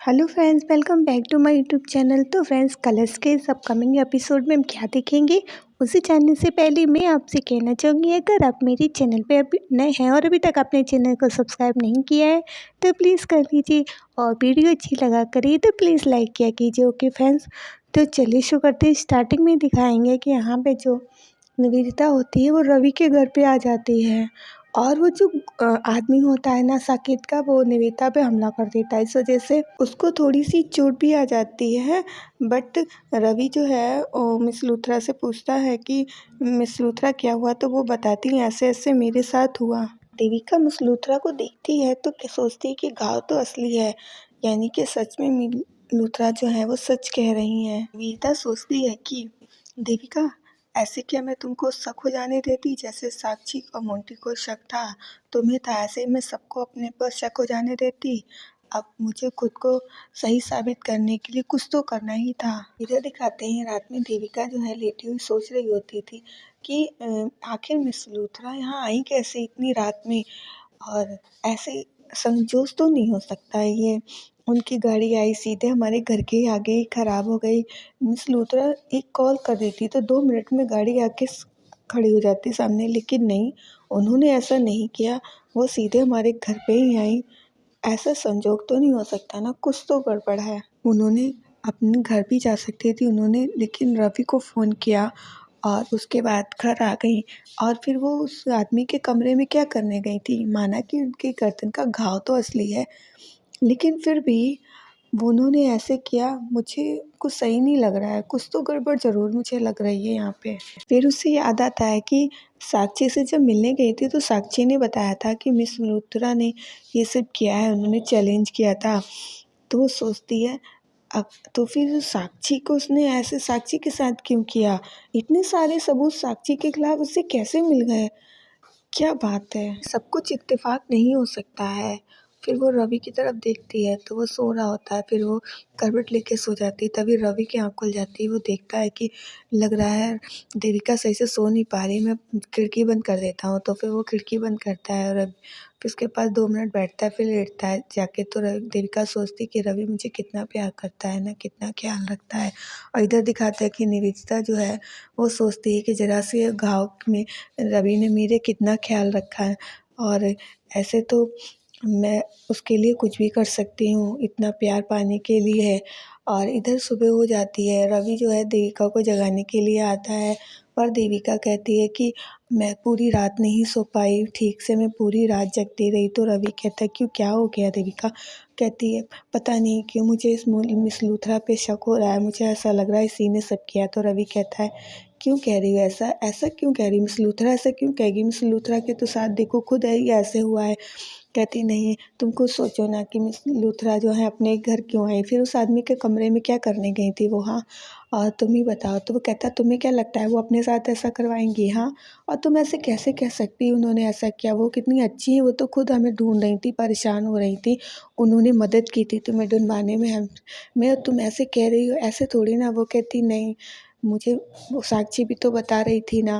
Hello friends, welcome back to my YouTube channel. तो friends, Colors के इस upcoming episode में हम क्या देखेंगे उसे जानने से पहले मैं आपसे कहना चाहूँगी, अगर आप मेरे चैनल पे अभी नए हैं और अभी तक अपने चैनल को सब्सक्राइब नहीं किया है तो प्लीज़ कर लीजिए, और वीडियो अच्छी लगा करिए तो प्लीज़ लाइक किया कीजिए। ओके फ्रेंड्स, तो चलिए शुरू करते हैं। स्टार्टिंग में दिखाएंगे कि यहाँ पे जो निवेदिता होती है वो रवि के घर पे आ जाती है, और वो जो आदमी होता है ना साकेत का, वो निवेदिता पे हमला कर देता है। इस वजह से उसको थोड़ी सी चोट भी आ जाती है। बट रवि जो है वो मिस लूथरा से पूछता है कि मिस लूथरा क्या हुआ, तो वो बताती है ऐसे ऐसे मेरे साथ हुआ। देविका मिस लूथरा को देखती है तो सोचती है कि घाव तो असली है, यानी कि सच में मिस लूथरा जो है वो सच कह रही है। निवेदिता सोचती है कि देविका, ऐसे क्या मैं तुमको शक हो जाने देती जैसे साक्षी और मोंटी को शक था तुम्हें था, ऐसे ही मैं सबको अपने पर शक हो जाने देती। अब मुझे खुद को सही साबित करने के लिए कुछ तो करना ही था। इधर दिखाते हैं रात में देविका जो है लेटी हुई सोच रही होती थी कि आखिर मिस लूथरा यहाँ आई कैसे इतनी रात में, और ऐसे संजोश तो नहीं हो सकता है ये। उनकी गाड़ी आई सीधे हमारे घर के आगे ही ख़राब हो गई। मिस लूथरा एक कॉल कर देती तो 2 मिनट में गाड़ी आके खड़ी हो जाती सामने, लेकिन नहीं, उन्होंने ऐसा नहीं किया। वो सीधे हमारे घर पे ही आई। ऐसा संजोग तो नहीं हो सकता ना, कुछ तो गड़बड़ है। उन्होंने अपने घर भी जा सकती थी उन्होंने, लेकिन रवि को फ़ोन किया और उसके बाद घर आ गई। और फिर वो उस आदमी के कमरे में क्या करने गई थी? माना कि उनके गर्दन का घाव तो असली है, लेकिन फिर भी वो उन्होंने ऐसे किया। मुझे कुछ सही नहीं लग रहा है, कुछ तो गड़बड़ ज़रूर मुझे लग रही है यहाँ पे। फिर उसे याद आता है कि साक्षी से जब मिलने गई थी तो साक्षी ने बताया था कि मिस मल्होत्रा ने ये सब किया है, उन्होंने चैलेंज किया था। तो वो सोचती है, अब तो फिर साक्षी को उसने ऐसे साक्षी के साथ क्यों किया? इतने सारे सबूत साक्षी के खिलाफ उसे कैसे मिल गए? क्या बात है, सब कुछ इत्तेफाक नहीं हो सकता है। फिर वो रवि की तरफ देखती है तो वो सो रहा होता है, फिर वो करवट लेके सो जाती है। तभी रवि की आँख खुल जाती है, वो देखता है कि लग रहा है देविका सही से सो नहीं पा रही, मैं खिड़की बंद कर देता हूँ। तो फिर वो खिड़की बंद करता है और फिर उसके पास 2 मिनट बैठता है, फिर लेटता है जाके। तो देविका सोचती है कि रवि मुझे कितना प्यार करता है ना, कितना ख्याल रखता है। और इधर दिखाता है कि निवेदिता जो है वो सोचती है कि ज़रा से घाव में रवि ने मेरे कितना ख्याल रखा है, और ऐसे तो मैं उसके लिए कुछ भी कर सकती हूँ, इतना प्यार पाने के लिए है। और इधर सुबह हो जाती है, रवि जो है देविका को जगाने के लिए आता है, पर देविका कहती है कि मैं पूरी रात नहीं सो पाई ठीक से, मैं पूरी रात जगती रही। तो रवि कहता है क्यों, क्या हो गया? देविका कहती है पता नहीं क्यों मुझे इस मिस लूथरा पे शक हो रहा है, मुझे ऐसा लग रहा है इसी ने सब किया। तो रवि कहता है क्यों कह रही हो ऐसा, ऐसा क्यों कह रही, मिस लूथरा ऐसा क्यों कहेगी? मिस लूथरा के तो साथ देखो खुद है ये ऐसे हुआ है। कहती नहीं, तुम खुद सोचो ना कि मिस लूथरा जो है अपने घर क्यों आई, फिर उस आदमी के कमरे में क्या करने गई थी वो? हाँ, और तुम ही बताओ। तो वो कहता तुम्हें क्या लगता है वो अपने साथ ऐसा करवाएंगी? हाँ, और तुम ऐसे कैसे कह सकती उन्होंने ऐसा किया? वो कितनी अच्छी है, वो तो खुद हमें ढूंढ रही थी, परेशान हो रही थी, उन्होंने मदद की थी तुम्हें ढूंढवाने में। हम मैं तुम ऐसे कह रही हो, ऐसे थोड़ी ना। वो कहती नहीं, मुझे वो साक्षी भी तो बता रही थी ना,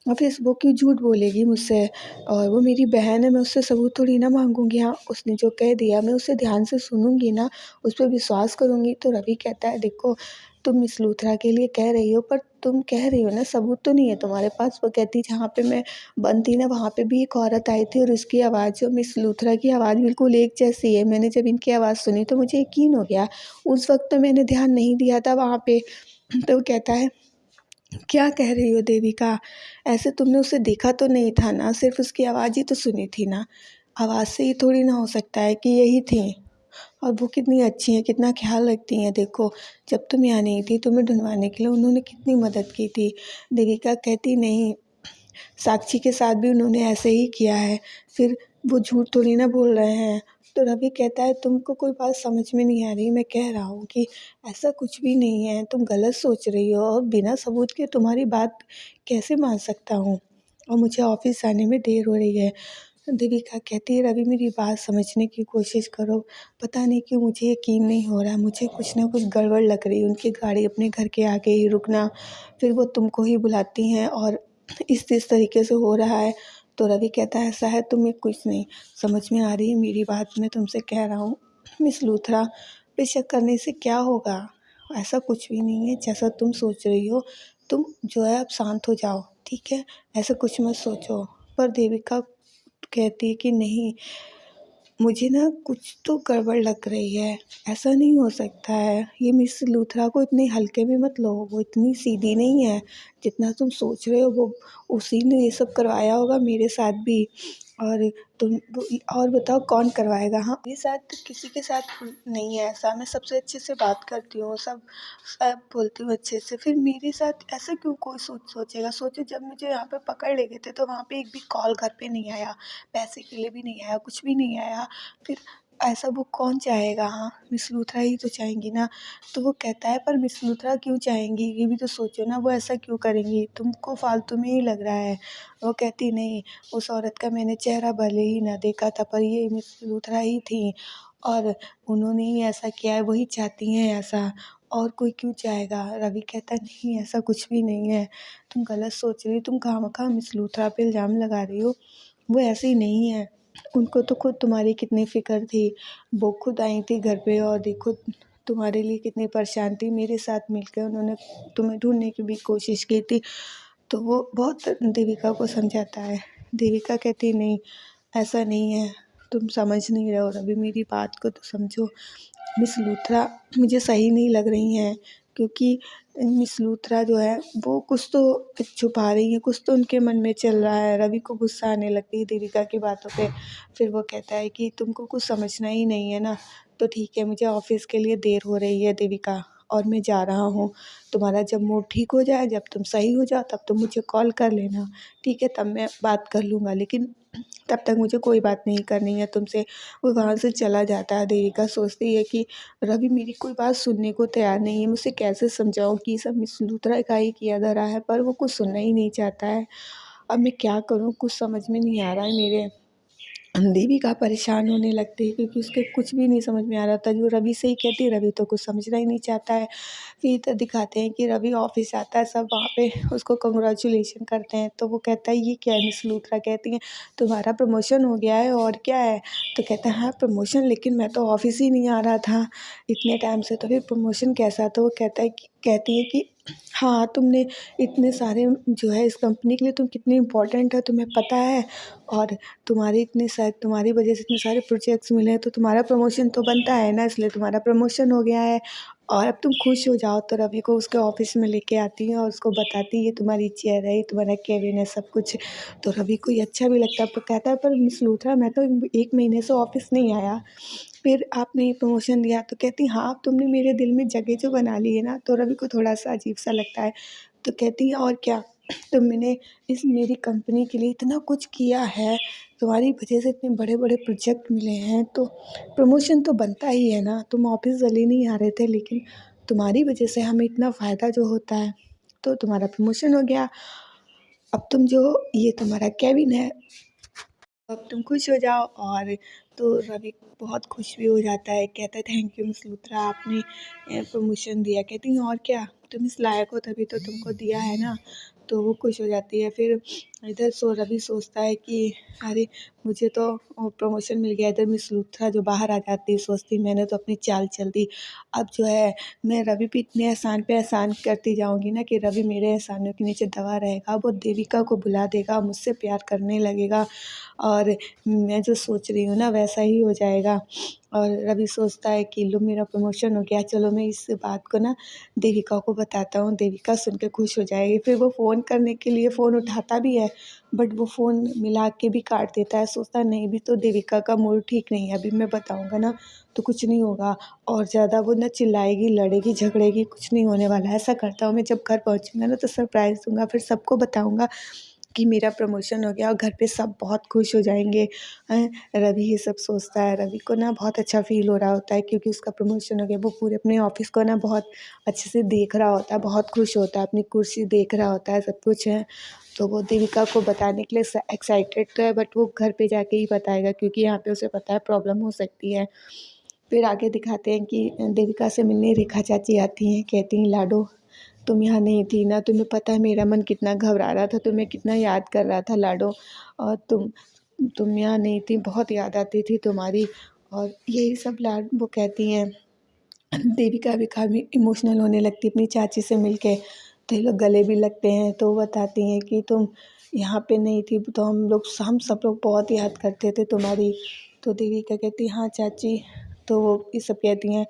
और फिर वो क्यों झूठ बोलेगी मुझसे, और वो मेरी बहन है, मैं उससे सबूत थोड़ी ना मांगूंगी। हाँ, उसने जो कह दिया मैं उसे ध्यान से सुनूंगी ना, उस पर विश्वास करूंगी। तो रवि कहता है देखो, तुम मिस लूथरा के लिए कह रही हो, पर तुम कह रही हो ना सबूत तो नहीं है तुम्हारे पास। वो कहती जहाँ पे मैं बंद थी ना वहाँ पे भी एक औरत आई थी, और उसकी आवाज़ जो मिस लूथरा की आवाज़ बिल्कुल एक जैसी है। मैंने जब इनकी आवाज़ सुनी तो मुझे यकीन हो गया, उस वक्त तो मैंने ध्यान नहीं दिया था वहाँ पे। तो वो कहता है क्या कह रही हो देविका, ऐसे तुमने उसे देखा तो नहीं था ना, सिर्फ उसकी आवाज़ ही तो सुनी थी ना, आवाज़ से ही थोड़ी ना हो सकता है कि यही थी। और वो कितनी अच्छी हैं, कितना ख्याल रखती हैं, देखो जब तुम यहाँ नहीं थी तुम्हें ढूंढवाने के लिए उन्होंने कितनी मदद की थी। देविका कहती नहीं, साक्षी के साथ भी उन्होंने ऐसे ही किया है, फिर वो झूठ थोड़ी ना बोल रहे हैं। तो रवि कहता है तुमको कोई बात समझ में नहीं आ रही, मैं कह रहा हूँ कि ऐसा कुछ भी नहीं है, तुम गलत सोच रही हो, और बिना सबूत के तुम्हारी बात कैसे मान सकता हूँ, और मुझे ऑफिस जाने में देर हो रही है। देविका कहती है रवि मेरी बात समझने की कोशिश करो, पता नहीं क्यों मुझे यकीन नहीं हो रहा, मुझे कुछ ना कुछ गड़बड़ लग रही है। उनकी गाड़ी अपने घर के आगे ही रुकना, फिर वो तुमको ही बुलाती हैं, और इस तरीके से हो रहा है। तो रवि कहता है ऐसा है तुम्हें कुछ नहीं समझ में आ रही है मेरी बात, मैं तुमसे कह रहा हूँ मिस लूथरा पे शक करने से क्या होगा? ऐसा कुछ भी नहीं है जैसा तुम सोच रही हो। तुम जो है अब शांत हो जाओ, ठीक है? ऐसा कुछ मत सोचो। पर देविका कहती है कि नहीं, मुझे ना कुछ तो गड़बड़ लग रही है, ऐसा नहीं हो सकता है। ये मिस लूथरा को इतने हल्के में मत लो, वो इतनी सीधी नहीं है जितना तुम सोच रहे हो। वो उसी ने ये सब करवाया होगा मेरे साथ भी। और तुम और बताओ कौन करवाएगा? हाँ, मेरे साथ तो किसी के साथ नहीं है ऐसा। मैं सबसे अच्छे से बात करती हूँ, सब बोलती हूँ अच्छे से। फिर मेरे साथ ऐसा क्यों कोई सोचेगा? सोचो, जब मुझे यहाँ पे पकड़ ले गए थे तो वहाँ पे एक भी कॉल घर पे नहीं आया, पैसे के लिए भी नहीं आया, कुछ भी नहीं आया। फिर ऐसा वो कौन चाहेगा? हाँ, मिस लूथरा ही तो चाहेंगी ना। तो वो कहता है, पर मिस लूथरा क्यों चाहेंगी? ये भी तो सोचो ना, वो ऐसा क्यों करेंगी? तुमको फालतू में ही लग रहा है। वो कहती नहीं, उस औरत का मैंने चेहरा भले ही ना देखा था, पर ये मिस लूथरा ही थी और उन्होंने ही ऐसा किया है, वही चाहती हैं ऐसा, और कोई क्यों चाहेगा? रवि कहता है नहीं, ऐसा कुछ भी नहीं है, तुम गलत सोच रही हो, तुम खामखा मिस लूथरा पे इल्ज़ाम लगा रही हो। वो ऐसी नहीं है। उनको तो खुद तुम्हारी कितनी फ़िक्र थी। वो खुद आई थी घर पे और देखो तुम्हारे लिए कितनी परेशान थी। मेरे साथ मिलकर उन्होंने तुम्हें ढूँढने की भी कोशिश की थी। तो वो बहुत देविका को समझाता है। देविका कहती नहीं, ऐसा नहीं है, तुम समझ नहीं रहे हो रवि, मेरी बात को तो समझो। मिस लूथरा मुझे सही नहीं लग रही हैं, क्योंकि मिस लूथरा जो है वो कुछ तो छुपा रही हैं, कुछ तो उनके मन में चल रहा है। रवि को गुस्सा आने लगती है देविका की बातों पे। फिर वो कहता है कि तुमको कुछ समझना ही नहीं है ना, तो ठीक है, मुझे ऑफ़िस के लिए देर हो रही है देविका, और मैं जा रहा हूँ। तुम्हारा जब मूड ठीक हो जाए, जब तुम सही हो जाओ, तब तुम मुझे कॉल कर लेना, ठीक है? तब मैं बात कर लूँगा, लेकिन तब तक मुझे कोई बात नहीं करनी है तुमसे। वो वहाँ से चला जाता है। देविका सोचती है कि रवि मेरी कोई बात सुनने को तैयार नहीं है, मुझसे कैसे समझाऊँ कि सब मिस लूथरा का ही किया धरा है, पर वो कुछ सुनना ही नहीं चाहता है। अब मैं क्या करूँ? कुछ समझ में नहीं आ रहा है मेरे। देविका परेशान होने लगती है, क्योंकि उसके कुछ भी नहीं समझ में आ रहा था। जो रवि से ही कहती है, रवि तो कुछ समझना ही नहीं चाहता है। फिर इधर दिखाते हैं कि रवि ऑफिस आता है, सब वहाँ पे उसको कांग्रेचुलेशन करते हैं। तो वो कहता है ये क्या है? मिस लूथरा कहती हैं तुम्हारा प्रमोशन हो गया है, और क्या है? तो कहता है हाँ प्रमोशन, लेकिन मैं तो ऑफिस ही नहीं आ रहा था इतने टाइम से, तो फिर प्रमोशन कैसा? तो वो कहती है कि हाँ, तुमने इतने सारे जो है इस कंपनी के लिए तुम कितनी इम्पोर्टेंट हो तुम्हें पता है, और तुम्हारी वजह से इतने सारे प्रोजेक्ट्स मिले हैं, तो तुम्हारा प्रमोशन तो बनता है ना, इसलिए तुम्हारा प्रमोशन हो गया है और अब तुम खुश हो जाओ। तो रवि को उसके ऑफिस में लेके आती है और उसको बताती है ये तुम्हारी चेयर है, ये तुम्हारा केबिन है, सब कुछ। तो रवि को ये अच्छा भी लगता है, पर कहता है पर मिस लूथरा मैं तो 1 महीने से ऑफिस नहीं आया, फिर आपने ये प्रमोशन दिया? तो कहती हाँ, अब तुमने मेरे दिल में जगह जो बना ली है ना। तो रवि को थोड़ा-सा अजीब-सा लगता है। तो कहती है और क्या, तुमने इस मेरी कंपनी के लिए इतना कुछ किया है, तुम्हारी वजह से इतने बड़े-बड़े प्रोजेक्ट मिले हैं, तो प्रमोशन तो बनता ही है ना। तुम ऑफिस भले नहीं आ रहे थे, लेकिन तुम्हारी वजह से हमें इतना फ़ायदा जो होता है, तो तुम्हारा प्रमोशन हो गया। अब तुम जो ये तुम्हारा केबिन है, अब तुम खुश हो जाओ। और तो रवि बहुत खुश भी हो जाता है, कहता है थैंक यू मिस लूथरा, आपने प्रमोशन दिया। कहती हूँ और क्या, तुम इस लायक हो तभी तो तुमको दिया है ना। तो वो खुश हो जाती है। फिर इधर रवि सोचता है कि अरे मुझे तो प्रमोशन मिल गया। इधर मिस लूथरा जो बाहर आ जाती है, सोचती मैंने तो अपनी चाल चल दी। अब जो है मैं रवि पे इतने एहसान पे एहसान करती जाऊँगी ना कि रवि मेरे एहसानों के नीचे दबा रहेगा। वो देविका को बुला देगा, मुझसे प्यार करने लगेगा, और मैं जो सोच रही हूँ ना वैसा ही हो जाएगा। और रवि सोचता है कि लो मेरा प्रमोशन हो गया, चलो मैं इस बात को ना देविका को बताता हूँ, देविका सुन के खुश हो जाएगी। फिर वो फ़ोन करने के लिए फ़ोन उठाता भी है, बट वो फ़ोन मिला के भी काट देता है। सोचता है नहीं, भी तो देविका का मूड ठीक नहीं है, अभी मैं बताऊँगा ना तो कुछ नहीं होगा, और ज़्यादा वो ना चिल्लाएगी, लड़ेगी, झगड़ेगी, कुछ नहीं होने वाला है। ऐसा करता हूँ मैं, जब घर पहुँचूँगा ना तो सरप्राइज़ दूँगा, फिर सबको बताऊँगा कि मेरा प्रमोशन हो गया, और घर पे सब बहुत खुश हो जाएँगे। रवि ये सब सोचता है। रवि को ना बहुत अच्छा फ़ील हो रहा होता है, क्योंकि उसका प्रमोशन हो गया। वो पूरे अपने ऑफ़िस को ना बहुत अच्छे से देख रहा होता है, बहुत खुश होता है, अपनी कुर्सी देख रहा होता है, सब कुछ है। तो वो देविका को बताने के लिए एक्साइटेड तो है, बट वो घर पे जाके ही बताएगा, क्योंकि यहाँ पे उसे पता है प्रॉब्लम हो सकती है। फिर आगे दिखाते हैं कि देविका से मिलने रेखा चाची आती हैं, कहती हैं लाडो तुम यहाँ नहीं थी ना, तुम्हें पता है मेरा मन कितना घबरा रहा था, तुम्हें कितना याद कर रहा था लाडो, और तुम यहाँ नहीं थी, बहुत याद आती थी तुम्हारी। और यही सब लाड वो कहती हैं देविका भी काफ़ी इमोशनल होने लगती है अपनी चाची से मिलके, तो ये लोग गले भी लगते हैं। तो वो बताती हैं कि तुम यहाँ पे नहीं थी तो हम सब लोग बहुत याद करते थे तुम्हारी। तो देविका कहती है हाँ चाची। तो वो ये सब कहती हैं।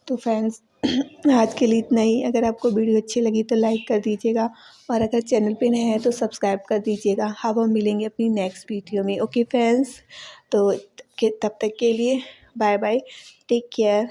तो फ्रेंड्स आज के लिए इतना ही। अगर आपको वीडियो अच्छी लगी तो लाइक कर दीजिएगा, और अगर चैनल पे नए हैं तो सब्सक्राइब कर दीजिएगा। अब हम मिलेंगे अपनी नेक्स्ट वीडियो में। ओके फ्रेंड्स, तो तब तक के लिए बाय बाय, टेक केयर।